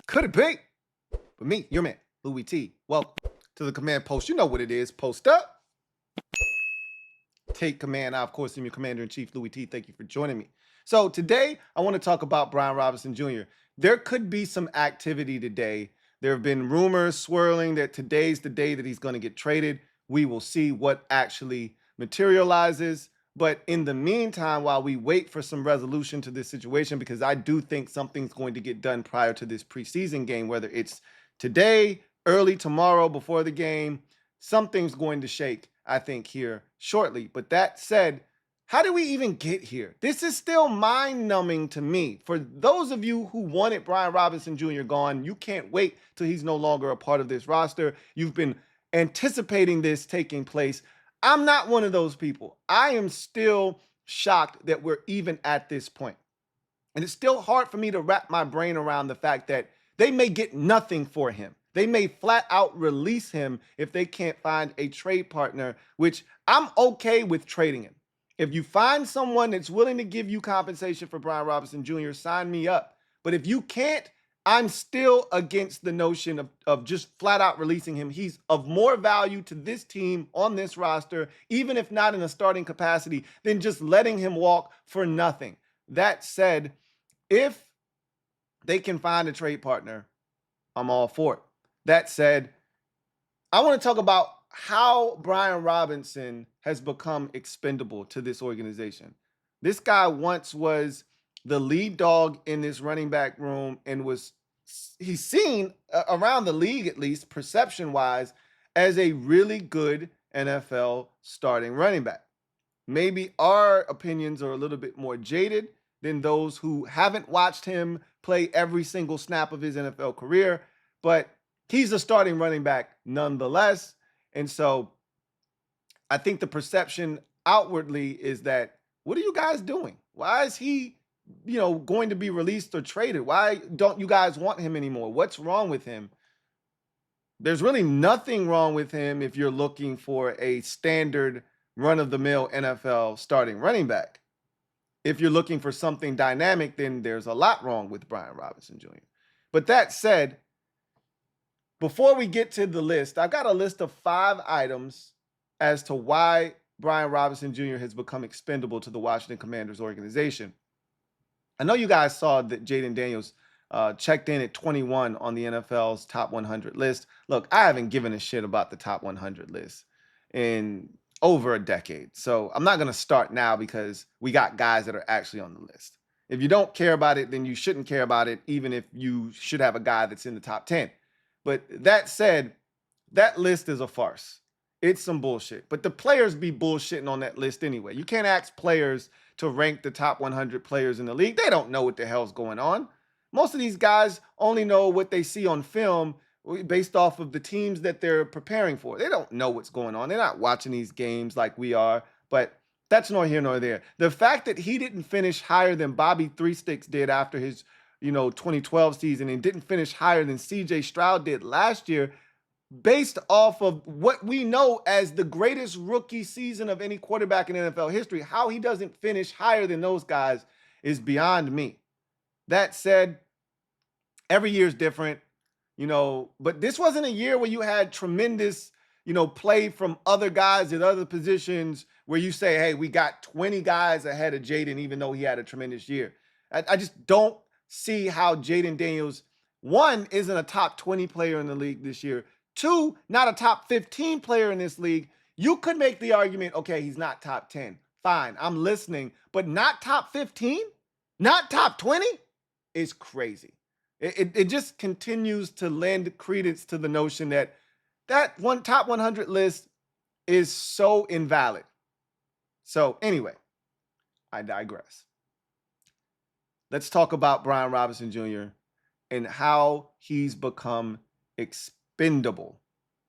Could it be? But me, your man, Louie T. Welcome to the command post. You know what it is. Post up. Take command. I, of course, am your commander-in-chief, Louie T. Thank you for joining me. So today, I want to talk about Brian Robinson Jr. There could be some activity today. There have been rumors swirling that today's the day that he's going to get traded. We will see what actually materializes. But in the meantime, while we wait for some resolution to this situation, because I do think something's going to get done prior to this preseason game, whether it's today, early tomorrow before the game, something's going to shake, I think, here shortly. But that said, how did we even get here? This is still mind-numbing to me. For those of you who wanted Brian Robinson Jr. gone, you can't wait till he's no longer a part of this roster. You've been anticipating this taking place. I'm not one of those people. I am still shocked that we're even at this point. And it's still hard for me to wrap my brain around the fact that they may get nothing for him. They may flat out release him if they can't find a trade partner, which I'm okay with trading him. If you find someone that's willing to give you compensation for Brian Robinson Jr., sign me up. But if you can't, I'm still against the notion of just flat out releasing him. He's of more value to this team on this roster, even if not in a starting capacity, than just letting him walk for nothing. That said, if they can find a trade partner, I'm all for it. That said, I want to talk about how Brian Robinson has become expendable to this organization. This guy once was the lead dog in this running back room and he's seen around the league, at least perception-wise, as a really good NFL starting running back. Maybe our opinions are a little bit more jaded than those who haven't watched him play every single snap of his NFL career, but he's a starting running back nonetheless. And so I think the perception outwardly is that, what are you guys doing? Why is he, going to be released or traded? Why don't you guys want him anymore? What's wrong with him? There's really nothing wrong with him if you're looking for a standard run-of-the-mill NFL starting running back. If you're looking for something dynamic, then there's a lot wrong with Brian Robinson Jr. But that said, before we get to the list, I've got a list of 5 items as to why Brian Robinson Jr. has become expendable to the Washington Commanders organization. I know you guys saw that Jayden Daniels checked in at 21 on the NFL's top 100 list. Look, I haven't given a shit about the top 100 list in over a decade. So I'm not going to start now because we got guys that are actually on the list. If you don't care about it, then you shouldn't care about it, even if you should have a guy that's in the top 10. But that said, that list is a farce. It's some bullshit. But the players be bullshitting on that list anyway. You can't ask players to rank the top 100 players in the league. They don't know what the hell's going on. Most of these guys only know what they see on film based off of the teams that they're preparing for. They don't know what's going on. They're not watching these games like we are. But that's nor here nor there. The fact that he didn't finish higher than Bobby Three Sticks did after his 2012 season and didn't finish higher than CJ Stroud did last year, based off of what we know as the greatest rookie season of any quarterback in NFL history, how he doesn't finish higher than those guys is beyond me. That said, every year is different, but this wasn't a year where you had tremendous, play from other guys at other positions where you say, hey, we got 20 guys ahead of Jayden, even though he had a tremendous year. I just don't see how Jayden Daniels, 1, isn't a top 20 player in the league this year. 2, not a top 15 player in this league. You could make the argument, okay, he's not top 10. Fine, I'm listening. But not top 15? Not top 20? Is crazy. It just continues to lend credence to the notion that top 100 list is so invalid. So anyway, I digress. Let's talk about Brian Robinson Jr. and how he's become expendable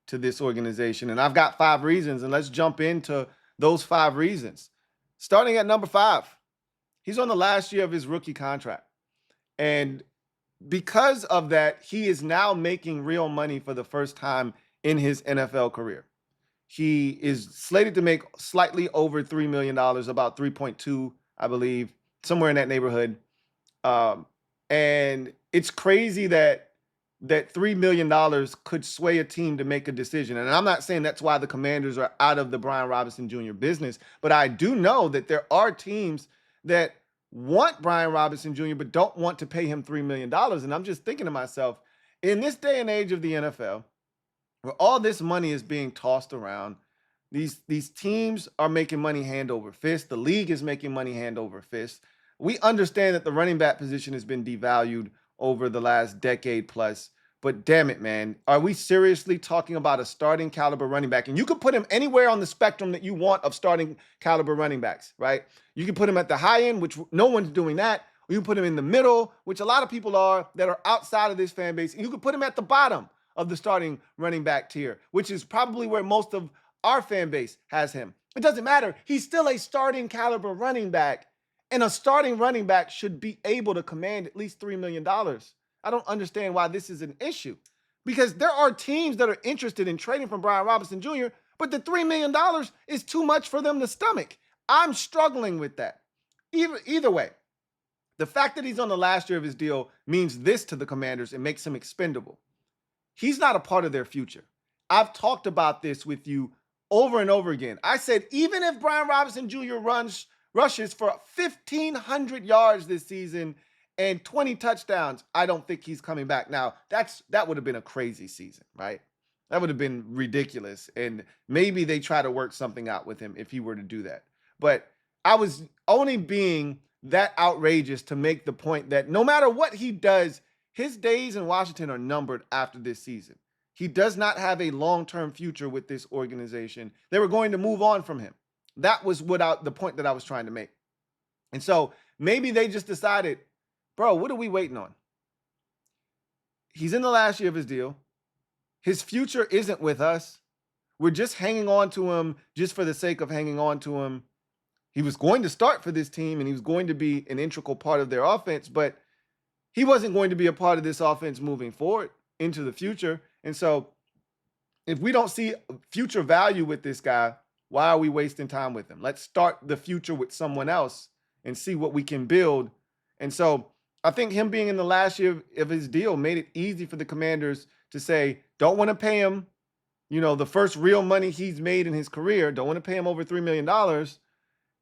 to this organization. And I've got 5 reasons, and let's jump into those 5 reasons. Starting at number 5, he's on the last year of his rookie contract. And because of that, he is now making real money for the first time in his NFL career. He is slated to make slightly over $3 million, about 3.2, I believe, somewhere in that neighborhood. And it's crazy that that $3 million could sway a team to make a decision. And I'm not saying that's why the Commanders are out of the Brian Robinson Jr. business, but I do know that there are teams that want Brian Robinson Jr., but don't want to pay him $3 million. And I'm just thinking to myself, in this day and age of the NFL, where all this money is being tossed around, these teams are making money hand over fist. The league is making money hand over fist. We understand that the running back position has been devalued over the last decade plus. But damn it, man, are we seriously talking about a starting caliber running back? And you could put him anywhere on the spectrum that you want of starting caliber running backs, right? You can put him at the high end, which no one's doing that. Or you can put him in the middle, which a lot of people are that are outside of this fan base. And you could put him at the bottom of the starting running back tier, which is probably where most of our fan base has him. It doesn't matter. He's still a starting caliber running back, and a starting running back should be able to command at least $3 million. I don't understand why this is an issue, because there are teams that are interested in trading from Brian Robinson Jr., but the $3 million is too much for them to stomach. I'm struggling with that. Either way, the fact that he's on the last year of his deal means this to the Commanders. It makes him expendable. He's not a part of their future. I've talked about this with you over and over again. I said, even if Brian Robinson Jr. rushes for 1,500 yards this season and 20 touchdowns, I don't think he's coming back. Now, that would have been a crazy season, right? That would have been ridiculous. And maybe they try to work something out with him if he were to do that. But I was only being that outrageous to make the point that no matter what he does, his days in Washington are numbered after this season. He does not have a long-term future with this organization. They were going to move on from him. That was the point that I was trying to make. And so maybe they just decided, bro, what are we waiting on? He's in the last year of his deal. His future isn't with us. We're just hanging on to him just for the sake of hanging on to him. He was going to start for this team, and he was going to be an integral part of their offense, but he wasn't going to be a part of this offense moving forward into the future. And so if we don't see future value with this guy, why are we wasting time with him? Let's start the future with someone else and see what we can build. And so I think him being in the last year of his deal made it easy for the Commanders to say, don't want to pay him, the first real money he's made in his career. Don't want to pay him over $3 million.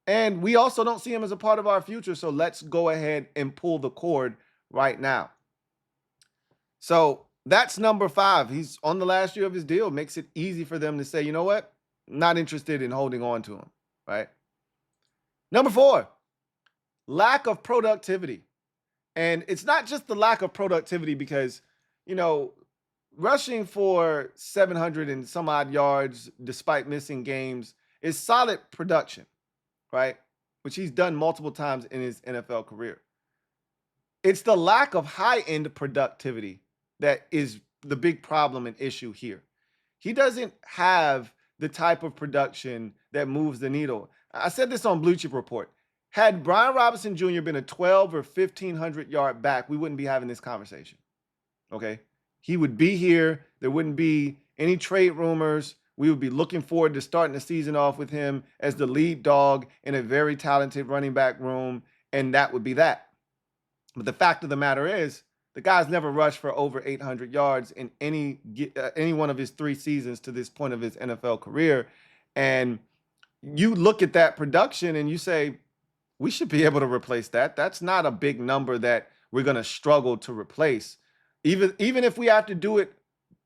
And we also don't see him as a part of our future. So let's go ahead and pull the cord right now. So that's number 5. He's on the last year of his deal. Makes it easy for them to say, you know what? Not interested in holding on to him, right? Number 4, lack of productivity. And it's not just the lack of productivity because, rushing for 700 and some odd yards despite missing games is solid production, right? Which he's done multiple times in his NFL career. It's the lack of high-end productivity that is the big problem and issue here. He doesn't have the type of production that moves the needle. I said this on Blue Chip Report. Had Brian Robinson Jr. been a 12 or 1,500 yard back, we wouldn't be having this conversation. Okay? He would be here. There wouldn't be any trade rumors. We would be looking forward to starting the season off with him as the lead dog in a very talented running back room, and that would be that. But the fact of the matter is, the guy's never rushed for over 800 yards in any one of his 3 seasons to this point of his NFL career. And you look at that production and you say, we should be able to replace that. That's not a big number that we're going to struggle to replace. Even if we have to do it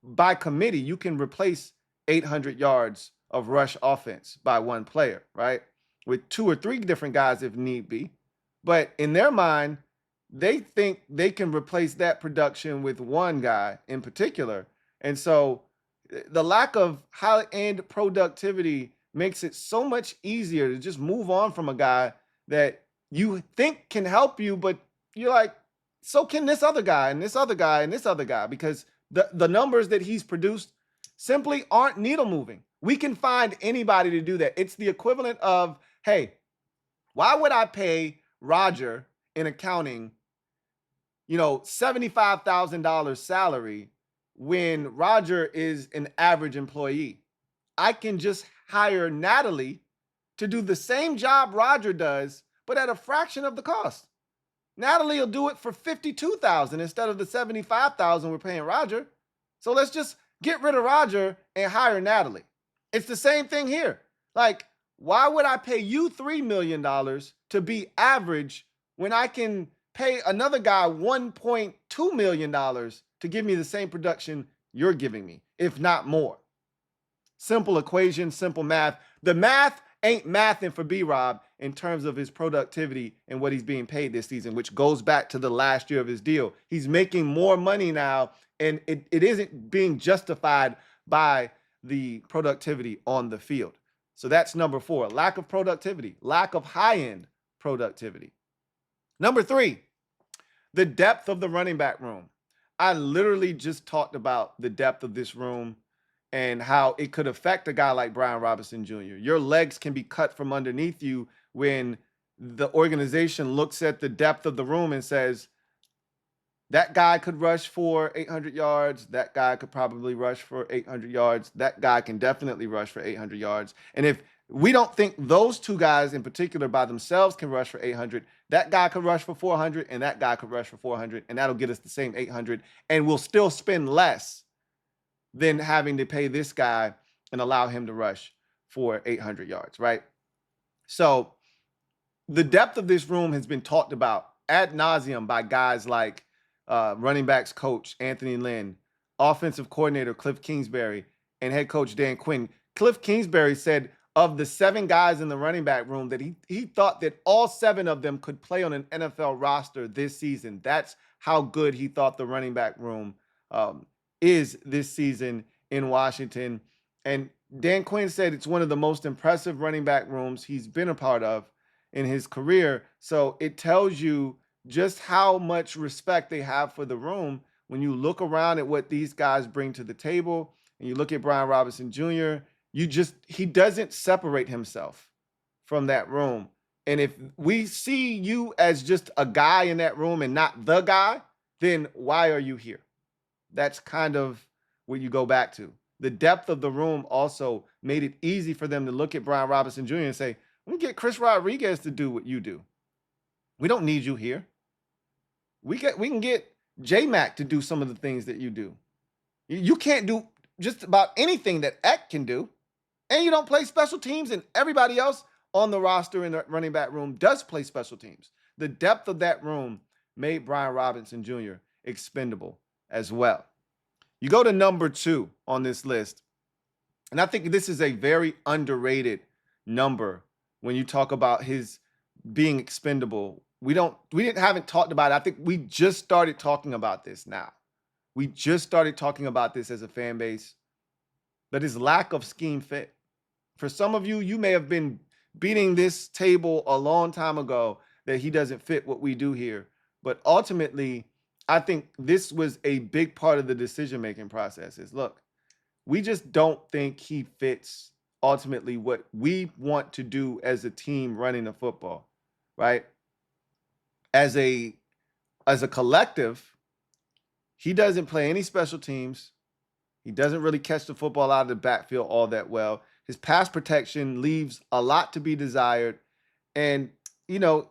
by committee, you can replace 800 yards of rush offense by one player, right? With 2 or 3 different guys if need be. But in their mind, they think they can replace that production with one guy in particular. And so the lack of high-end productivity makes it so much easier to just move on from a guy that you think can help you, but you're like, so can this other guy and this other guy and this other guy, because the numbers that he's produced simply aren't needle moving. We can find anybody to do that. It's the equivalent of, hey, why would I pay Roger in accounting, $75,000 salary when Roger is an average employee? I can just hire Natalie to do the same job Roger does, but at a fraction of the cost. Natalie will do it for 52,000 instead of the 75,000 we're paying Roger. So let's just get rid of Roger and hire Natalie. It's the same thing here. Like, why would I pay you $3 million to be average when I can pay another guy $1.2 million to give me the same production you're giving me, if not more? Simple equation, simple math. The math ain't mathing for B-Rob in terms of his productivity and what he's being paid this season, which goes back to the last year of his deal. He's making more money now, and it isn't being justified by the productivity on the field. So that's number 4, lack of productivity, lack of high-end productivity. Number 3, the depth of the running back room. I literally just talked about the depth of this room and how it could affect a guy like Brian Robinson Jr. Your legs can be cut from underneath you when the organization looks at the depth of the room and says, that guy could rush for 800 yards. That guy could probably rush for 800 yards. That guy can definitely rush for 800 yards. And if we don't think those two guys in particular by themselves can rush for 800, that guy could rush for 400 and that guy could rush for 400, and that'll get us the same 800, and we'll still spend less than having to pay this guy and allow him to rush for 800 yards, right? So the depth of this room has been talked about ad nauseum by guys like running backs coach Anthony Lynn, offensive coordinator Cliff Kingsbury, and head coach Dan Quinn. Cliff Kingsbury said of the 7 guys in the running back room that he thought that all 7 of them could play on an NFL roster this season. That's how good he thought the running back room is this season in Washington. And Dan Quinn said it's one of the most impressive running back rooms he's been a part of in his career. So it tells you just how much respect they have for the room when you look around at what these guys bring to the table and you look at Brian Robinson Jr., he doesn't separate himself from that room. And if we see you as just a guy in that room and not the guy, then why are you here? That's kind of what you go back to. The depth of the room also made it easy for them to look at Brian Robinson Jr. and say, we can get Chris Rodriguez to do what you do. We don't need you here. We can get J-Mac to do some of the things that you do. You can't do just about anything that Eck can do. And you don't play special teams, and everybody else on the roster in the running back room does play special teams. The depth of that room made Brian Robinson Jr. expendable as well. You go to number 2 on this list, and I think this is a very underrated number when you talk about his being expendable. Haven't talked about it. I think we just started talking about this now. We just started talking about this as a fan base, but his lack of scheme fit. For some of you, you may have been beating this table a long time ago that he doesn't fit what we do here. But ultimately, I think this was a big part of the decision-making process is, look, we just don't think he fits ultimately what we want to do as a team running the football, right? As a collective, he doesn't play any special teams. He doesn't really catch the football out of the backfield all that well. His pass protection leaves a lot to be desired. And,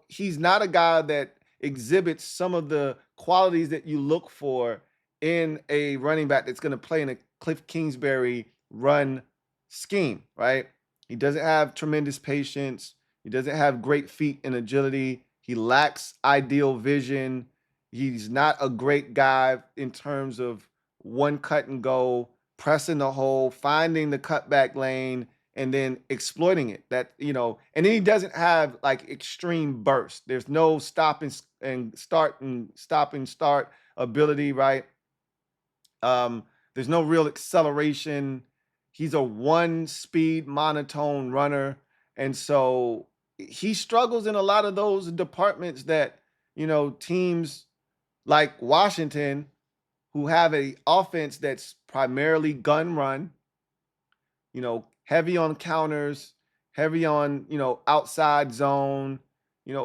he's not a guy that exhibits some of the qualities that you look for in a running back that's going to play in a Cliff Kingsbury run scheme, right? He doesn't have tremendous patience. He doesn't have great feet and agility. He lacks ideal vision. He's not a great guy in terms of one cut and go, pressing the hole, finding the cutback lane, and then exploiting it. And then he doesn't have like extreme burst. There's no stop and start ability, right? There's no real acceleration. He's a one-speed monotone runner. And so he struggles in a lot of those departments that, teams like Washington, who have an offense that's primarily gun run, heavy on counters, heavy on, outside zone,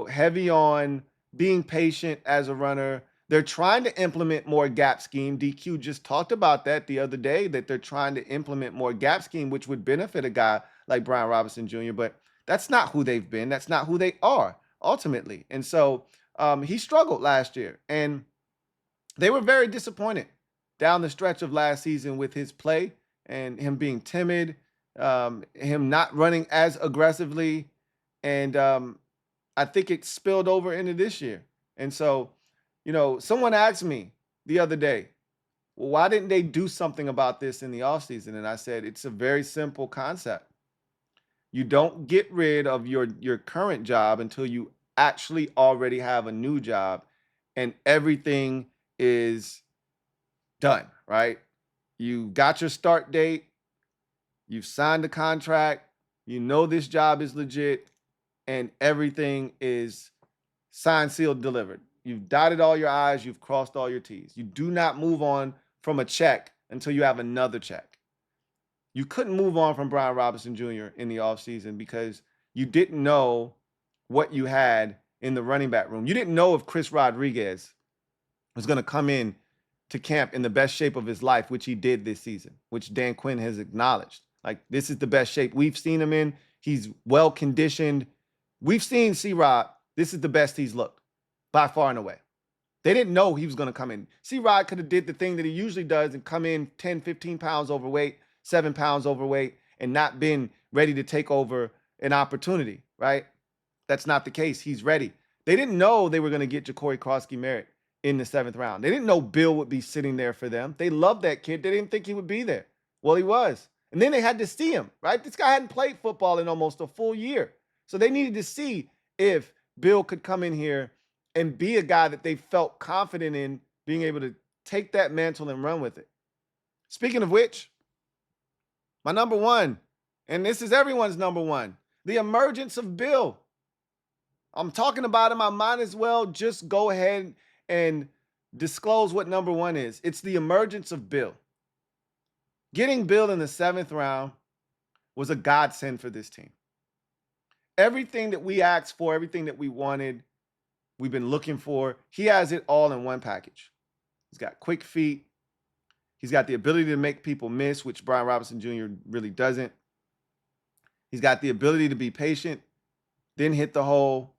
heavy on being patient as a runner. They're trying to implement more gap scheme. DQ just talked about that the other day, that they're trying to implement more gap scheme, which would benefit a guy like Brian Robinson Jr., but that's not who they've been. That's not who they are ultimately. And so he struggled last year, and they were very disappointed down the stretch of last season with his play and him being timid, him not running as aggressively, and I think it spilled over into this year. And so, someone asked me the other day, well, why didn't they do something about this in the offseason? And I said, it's a very simple concept. You don't get rid of your current job until you actually already have a new job and everything is done, right? You got your start date, you've signed the contract, you know this job is legit, and everything is signed, sealed, delivered. You've dotted all your I's, you've crossed all your T's. You do not move on from a check until you have another check. You couldn't move on from Brian Robinson Jr. in the offseason because you didn't know what you had in the running back room. You didn't know if Chris Rodriguez was going to come in to camp in the best shape of his life, which he did this season, which Dan Quinn has acknowledged. Like, this is the best shape we've seen him in. He's well conditioned. We've seen C-Rod. This is the best he's looked by far and away. They didn't know he was going to come in. C-Rod could have did the thing that he usually does and come in 10, 15 pounds overweight, 7 pounds overweight, and not been ready to take over an opportunity, right? That's not the case. He's ready. They didn't know they were going to get Ja'Cory Crosskey-Merritt in the 7th round. They didn't know Bill would be sitting there for them. They loved that kid. They didn't think he would be there. Well, he was. And then they had to see him, right? This guy hadn't played football in almost a full year. So they needed to see if Bill could come in here and be a guy that they felt confident in being able to take that mantle and run with it. Speaking of which, my number one, and this is everyone's number one, the emergence of Bill. I'm talking about him. I might as well just go ahead and disclose what number one is. It's the emergence of Bill. Getting Bill in the 7th round was a godsend for this team. Everything that we asked for, everything that we wanted, we've been looking for, he has it all in one package. He's got quick feet. He's got the ability to make people miss, which Brian Robinson Jr. really doesn't. He's got the ability to be patient, then hit the hole.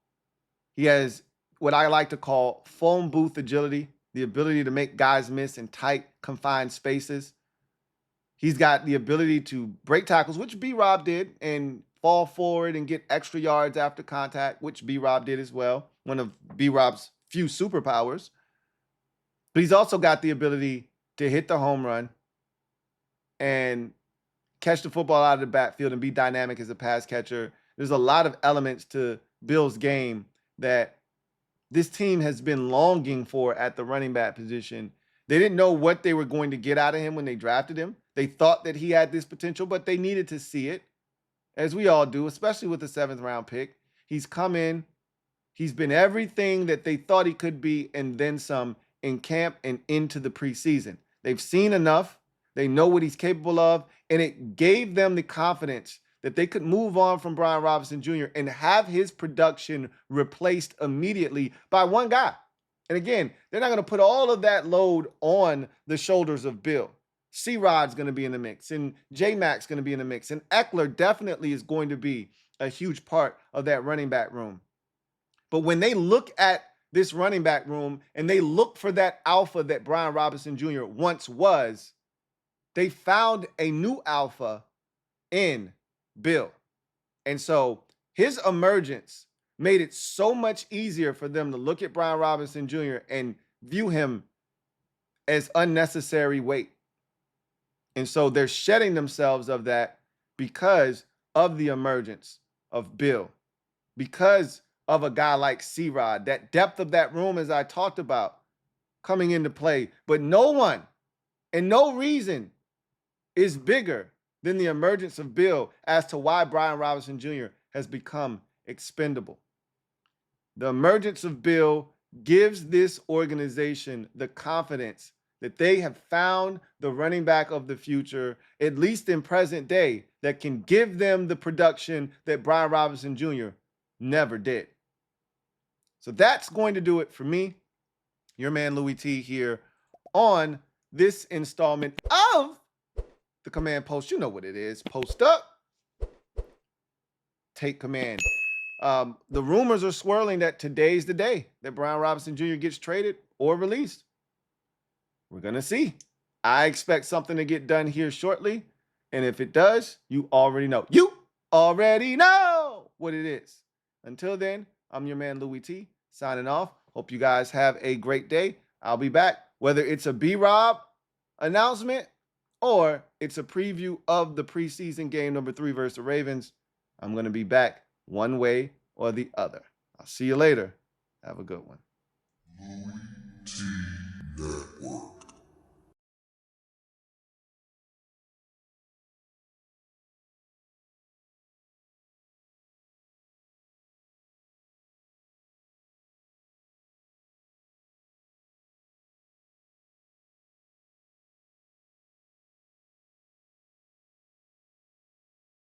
He has what I like to call phone booth agility, the ability to make guys miss in tight, confined spaces. He's got the ability to break tackles, which B-Rob did, and fall forward and get extra yards after contact, which B-Rob did as well, one of B-Rob's few superpowers. But he's also got the ability to hit the home run and catch the football out of the backfield and be dynamic as a pass catcher. There's a lot of elements to Bill's game that this team has been longing for at the running back position. They didn't know what they were going to get out of him when they drafted him. They thought that he had this potential, but they needed to see it, as we all do, especially with the 7th round pick. He's come in. He's been everything that they thought he could be and then some in camp and into the preseason. They've seen enough. They know what he's capable of, and it gave them the confidence that they could move on from Brian Robinson Jr. and have his production replaced immediately by one guy. And again, they're not going to put all of that load on the shoulders of Bill. C-Rod's going to be in the mix, and J-Mac's going to be in the mix, and Eckler definitely is going to be a huge part of that running back room. But when they look at this running back room and they look for that alpha that Brian Robinson Jr. once was, they found a new alpha in Bill. And so his emergence made it so much easier for them to look at Brian Robinson Jr. and view him as unnecessary weight. And so they're shedding themselves of that because of the emergence of Bill, because of a guy like C-Rod, that depth of that room, as I talked about, coming into play. But no one and no reason is bigger than the emergence of Bill as to why Brian Robinson Jr. has become expendable. The emergence of Bill gives this organization the confidence that they have found the running back of the future, at least in present day, that can give them the production that Brian Robinson Jr. never did. So that's going to do it for me, your man Louie T, here on this installment of the Command Post. You know what it is. Post up, take command. The rumors are swirling that today's the day that Brian Robinson Jr. gets traded or released. We're going to see. I expect something to get done here shortly. And if it does, you already know. You already know what it is. Until then, I'm your man, Louie T, signing off. Hope you guys have a great day. I'll be back, whether it's a B-Rob announcement or it's a preview of the preseason game number 3 versus the Ravens. I'm going to be back one way or the other. I'll see you later. Have a good one. LouieTeeNetwork.